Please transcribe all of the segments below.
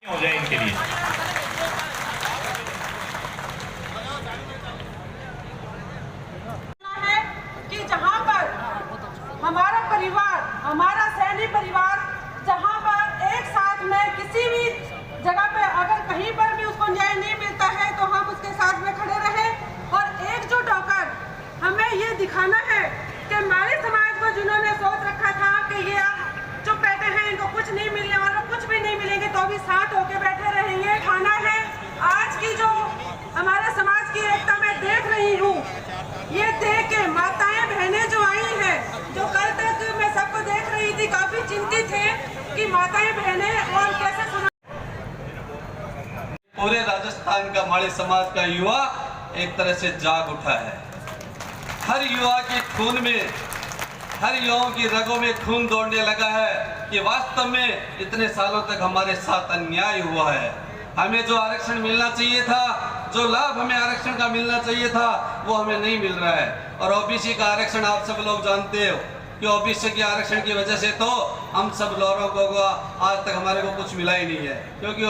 हो जाए इनके लिए। कि जहां पर हमारा परिवार, हमारा सैनी परिवार जहां पर एक साथ में किसी भी जगह पे अगर कहीं पर भी उसको न्याय नहीं मिलता है तो हम उसके साथ में खड़े रहें और एकजुट होकर हमें ये दिखाना है कि हमारे समाज को जिन्होंने सोच रखा था कि ये चुप बैठे हैं, इनको कुछ नहीं मिलने वाला, कुछ भी नहीं मिलेंगे, तो भी साथ होके बैठे रहेंगे। खाना है आज की जो हमारे समाज की एकता मैं देख रही हूँ, ये देख के माताएं बहनें जो आई हैं, जो कल तक मैं सबको देख रही थी, काफी चिंतित थे कि माताएं बहनें और कैसे सुना। पूरे राजस्थान का माड़ी समाज का युवा एक तरह से जाग उठा है। हर युवा के खून में, हर युवाओं की रगों में खून दौड़ने लगा है कि वास्तव में इतने सालों तक हमारे साथ अन्याय हुआ है। हमें जो आरक्षण मिलना चाहिए था, जो लाभ हमें आरक्षण का मिलना चाहिए था, वो हमें नहीं मिल रहा है। और ओबीसी का आरक्षण आप सब लोग जानते हो कि ओबीसी के आरक्षण की वजह से तो हम सब लोगों को आज तक हमारे को कुछ मिला ही नहीं है, क्योंकि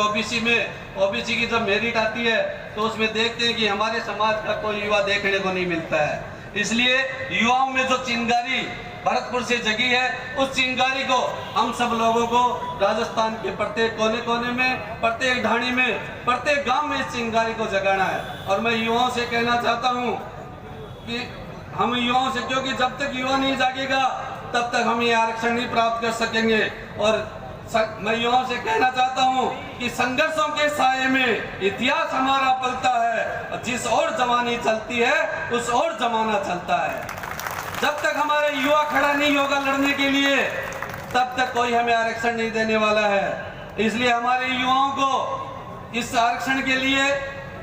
ओबीसी की जब मेरिट आती है तो उसमें देखते हैं कि हमारे समाज का कोई युवा देखने को नहीं मिलता है। इसलिए युवाओं में जो चिंगारी भरतपुर से जगी है, उस चिंगारी को हम सब लोगों को राजस्थान के प्रत्येक कोने कोने में, प्रत्येक ढाणी में, प्रत्येक गांव में इस चिंगारी को जगाना है। और मैं युवाओं से कहना चाहता हूं कि हम युवाओं से, क्योंकि जब तक युवा नहीं जागेगा तब तक हम ये आरक्षण नहीं प्राप्त कर सकेंगे। और मैं युवाओं से कहना चाहता हूं कि संघर्षों के साये में इतिहास हमारा पलता है, जिस ओर जमानी चलती है उस ओर जमाना चलता है। जब तक हमारे युवा खड़ा नहीं होगा लड़ने के लिए, तब तक कोई हमें आरक्षण नहीं देने वाला है। इसलिए हमारे युवाओं को इस आरक्षण के लिए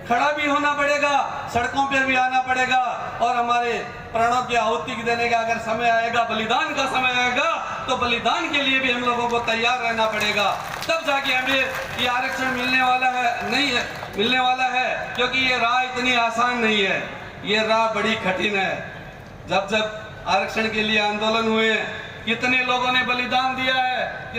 खड़ा भी होना पड़ेगा, सड़कों पर भी आना पड़ेगा, और हमारे प्राणों की आहुति देने का अगर समय आएगा, बलिदान का समय आएगा, तो बलिदान के लिए भी हम लोगों को तैयार रहना पड़ेगा। तब जाके हमें ये आरक्षण मिलने वाला है, नहीं है मिलने वाला है, क्योंकि ये राह इतनी आसान नहीं है, ये राह बड़ी कठिन है। जब आरक्षण के लिए आंदोलन हुए, कितने लोगों ने बलिदान दिया है,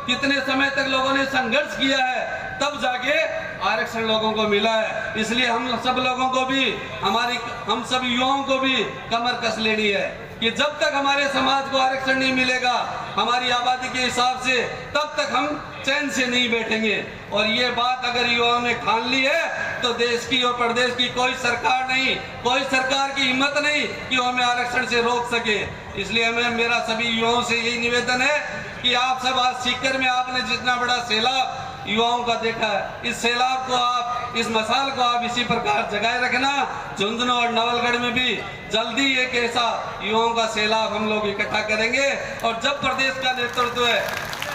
कितने समय तक लोगों ने संघर्ष किया है, तब जाके आरक्षण लोगों को मिला है। इसलिए हम सब लोगों को भी, हम सब युवाओं को भी कमर कस लेनी है कि जब तक हमारे समाज को आरक्षण नहीं मिलेगा हमारी आबादी के हिसाब से, तब तक हम चैन से नहीं बैठेंगे। और ये बात अगर युवाओं ने ठान ली है तो देश की और प्रदेश की कोई सरकार नहीं, कोई सरकार की हिम्मत नहीं कि वो हमें आरक्षण से रोक सके। इसलिए मेरा सभी युवाओं से यही निवेदन है कि आप सब आज सीकर में आपने जितना बड़ा सैलाब युवाओं का देखा है, इस सैलाब को आप, इस मसाल को आप इसी प्रकार जगाए रखना। झुंझुनू और नवलगढ़ में भी जल्दी एक ऐसा युवाओं का सैलाब हम लोग इकट्ठा करेंगे। और जब प्रदेश का नेतृत्व है,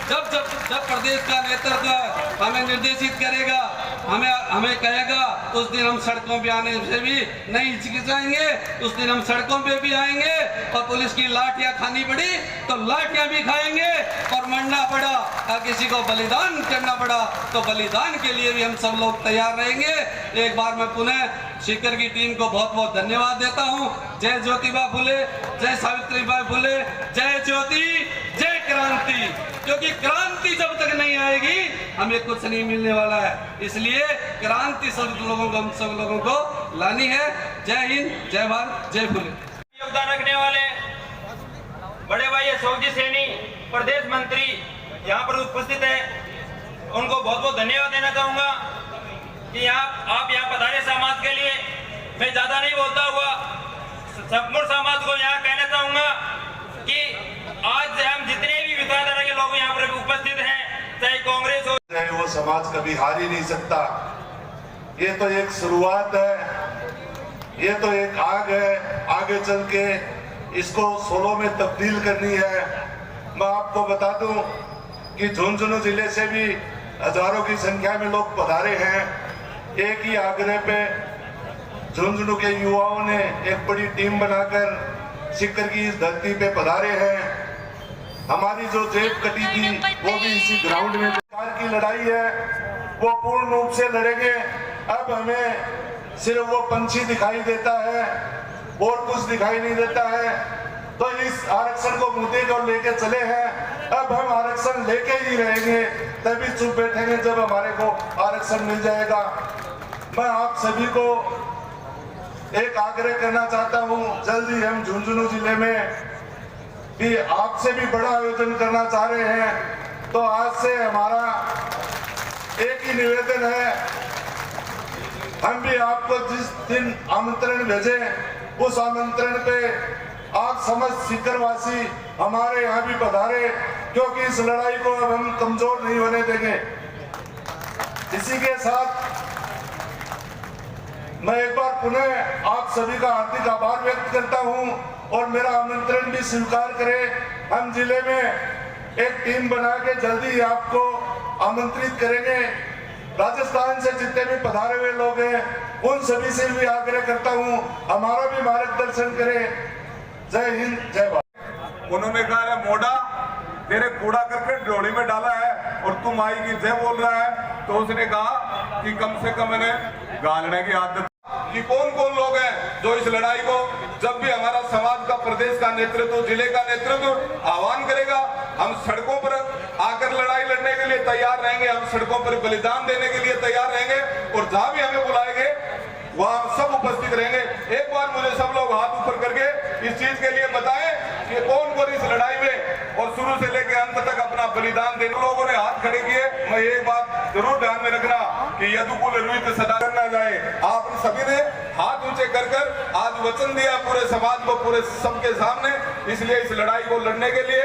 जब प्रदेश का नेतृत्व हमें निर्देशित करेगा, हमें कहेगा, उस दिन हम सड़कों पे आने से भी नहीं हिचकिचाएंगे, उस दिन हम सड़कों पे भी आएंगे। और पुलिस की लाठियां खानी पड़ी तो लाठियां भी खाएंगे, और मरना पड़ा या किसी को बलिदान करना पड़ा तो बलिदान के लिए भी हम सब लोग तैयार रहेंगे। एक बार मैं पुनः सीकर की टीम को बहुत बहुत धन्यवाद देता हूँ। जय ज्योतिबा फुले, जय सावित्रीबाई फुले, जय ज्योति, जय क्रांति। क्योंकि क्रांति जब तक नहीं आएगी हमें कुछ नहीं मिलने वाला है। इसलिए क्रांति सब लोगों को लानी है। जय हिंद, जय भारत, जय फुले। योगदान रखने वाले बड़े भाई अशोक जी सैनी, प्रदेश मंत्री यहाँ पर उपस्थित है, उनको बहुत बहुत धन्यवाद देना चाहूंगा कि आप यहाँ पधारे समाज के लिए। मैं ज्यादा नहीं बोलता हुआ संपूर्ण समाज को यहाँ कहना चाहूंगा कि आज हम जितने भी विचारधारा के लोग यहाँ पर उपस्थित हैं, चाहे कांग्रेस हो, चाहे वो समाज कभी हार ही नहीं सकता। ये तो एक शुरुआत है, ये तो एक आग है, आगे चल के इसको सोलो में तब्दील करनी है। मैं आपको बता दूं कि झुंझुनू जिले से भी हजारों की संख्या में लोग पधारे हैं। एक ही आग्रह पे झुंझुनू के युवाओं ने एक बड़ी टीम बनाकर सीकर की इस धरती पे पधारे हैं। हमारी जो जेब कटी थी वो भी इसी ग्राउंड में। सरकार की लड़ाई है वो पूर्ण रूप से लड़ेंगे। अब हमें सिर्फ वो पंछी दिखाई देता है और कुछ दिखाई नहीं देता है। तो इस आरक्षण को मुद्दे को लेकर चले हैं। अब हम आरक्षण लेके ही रहेंगे, तभी चुप बैठेंगे जब हमारे को आरक्षण मिल जाएगा। मैं आप सभी को एक आग्रह करना चाहता हूं, जल्दी हम झुंझुनू जिले में भी आपसे भी बड़ा आयोजन करना चाह रहे हैं। तो आज से हमारा एक ही निवेदन है, हम भी आपको जिस दिन आमंत्रण भेजे उस आमंत्रण पे आप समस्त सीकरवासी हमारे यहाँ भी पधारे, क्योंकि इस लड़ाई को अब हम कमजोर नहीं होने देंगे। इसी के साथ मैं एक बार पुनः आप सभी का हार्दिक आभार व्यक्त करता हूं और मेरा आमंत्रण भी स्वीकार करें। हम जिले में एक टीम बना के जल्दी ही आपको आमंत्रित करेंगे। राजस्थान से जितने भी पधारे हुए लोग हैं उन सभी से भी आग्रह करता हूं, हमारा भी मार्गदर्शन करें। जय हिंद, जय भारत। उन्होंने कहा मोड़ा तेरे कूड़ा करके डोली में डाला है और तुम आई की जय बोल रहा है। तो उसने कहा कि कम से कम मैंने गालने की आदत कि कौन कौन लोग हैं जो इस लड़ाई को, जब भी हमारा समाज का, प्रदेश का नेतृत्व, जिले का नेतृत्व आह्वान करेगा, हम सड़कों पर आकर लड़ाई लड़ने के लिए तैयार रहेंगे, हम सड़कों पर बलिदान देने के लिए तैयार रहेंगे और जहां भी हमें बुलाएंगे वहां सब उपस्थित रहेंगे। एक बार मुझे सब लोग हाथ ऊपर करके इस चीज के लिए बताएं कि कौन कौन इस लड़ाई में और शुरू से लेकर अंत तक अपना बलिदान देने लोगों ने हाथ खड़े किए। मैं एक बात जरूर ध्यान में रखना कि यदुकुल रुहित सदा करना जाए। आप सभी ने हाथ ऊंचे कर कर आज वचन दिया पूरे समाज को, पूरे सबके सामने। इसलिए इस लड़ाई को लड़ने के लिए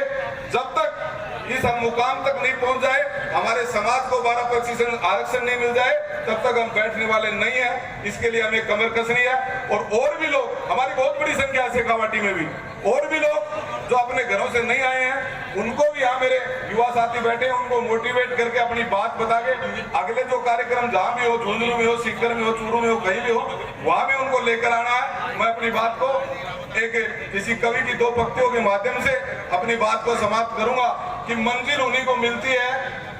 जब तक इस हम मुकाम तक नहीं पहुंच जाए, हमारे समाज को 12% आरक्षण नहीं मिल जाए, तब तक हम बैठने वाले नहीं है। इसके लिए हमें कमर कसनी है और भी लोग, हमारी बहुत बड़ी संख्या है शेखावाटी में भी, और भी लोग जो अपने घरों से नहीं आए हैं, उनको भी यहाँ मेरे युवा साथी बैठे हैं, उनको मोटिवेट करके अपनी बात बता के अगले जो कार्यक्रम जहाँ भी हो, झुंझुनू में हो, सीकर में हो, चूरू में हो, कहीं भी हो, वहां भी उनको लेकर आना है। मैं अपनी बात को एक किसी कवि की 2 पंक्तियों के माध्यम से अपनी बात को समाप्त करूंगा कि मंजिल उन्हीं को मिलती है,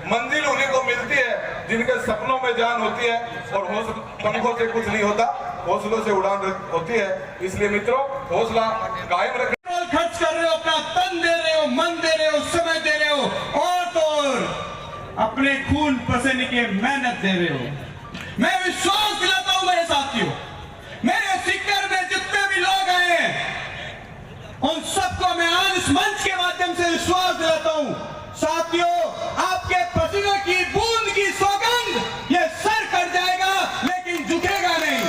मंजिल उन्हीं को मिलती है जिनके सपनों में जान होती है और पंखों से कुछ नहीं होता, हौसलों से उड़ान होती है। इसलिए मित्रों, हौसला कायम रखें। खर्च कर रहे हो, अपना तन दे रहे हो, मन दे रहे हो, समय दे रहे हो और तो और अपने खून पसीने की मेहनत दे रहे हो। मैं विश्वास दिलाता हूं मेरे साथियों, मेरे सीकर में जितने भी लोग आए हैं उन सबको मैं आज इस मंच के माध्यम से विश्वास दिलाता हूं, साथियों, आपके पसीने की बूंद की सौगंध ये सर कट जाएगा लेकिन झुकेगा नहीं।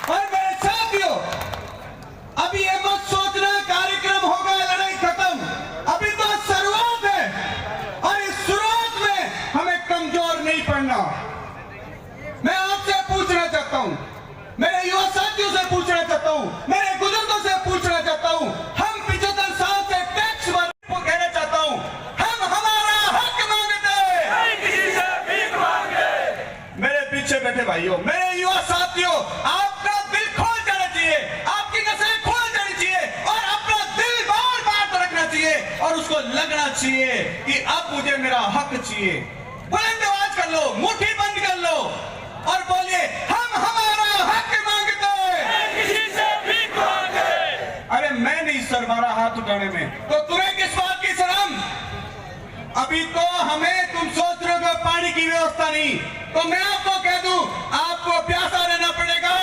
और मेरे साथियों, अभी ये मत सोचना कार्यक्रम होगा, लड़ाई खत्म, अभी तो शुरुआत है और इस शुरुआत में हमें कमजोर नहीं पड़ना। मैं आपसे पूछना चाहता हूं, मेरे युवा साथियों से पूछना चाहता हूं, मेरे बुजुर्गों से पूछना चाहता हूं, हम 75 साल से टैक्स भरने को कहना चाहता हूं, हम हमारा हक मांगते हैं, किसी से भीख मांगे। मेरे पीछे बैठे भाइयों, मेरे युवा साथियों, आपका दिल खोल जाना चाहिए, आपकी नसें खोल जानी चाहिए और अपना दिल बार बार रखना चाहिए और उसको लगना चाहिए कि अब मुझे मेरा हक चाहिए। बुलंद आवाज कर लो, मुट्ठी बंद कर लो और बोलिए, हम हमारा हक मांगते हैं, किसी से भीख मांगे। अरे मैं नहीं सर मारा हाथ उठाने में, तो तुम्हें किस बात की शर्म? अभी तो हमें, तुम सोच रहे हो पानी की व्यवस्था नहीं, तो मैं आपको कह दूं, आपको प्यासा रहना पड़ेगा,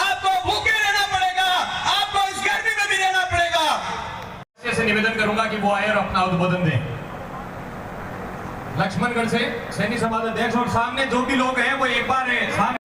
आपको भूखे रहना पड़ेगा, आपको इस गर्मी में भी रहना पड़ेगा। से निवेदन करूंगा कि वो आए और अपना उद्बोधन दें। लक्ष्मणगढ़ से सैनी समाज अध्यक्ष और सामने जो भी लोग हैं वो एक बार सामने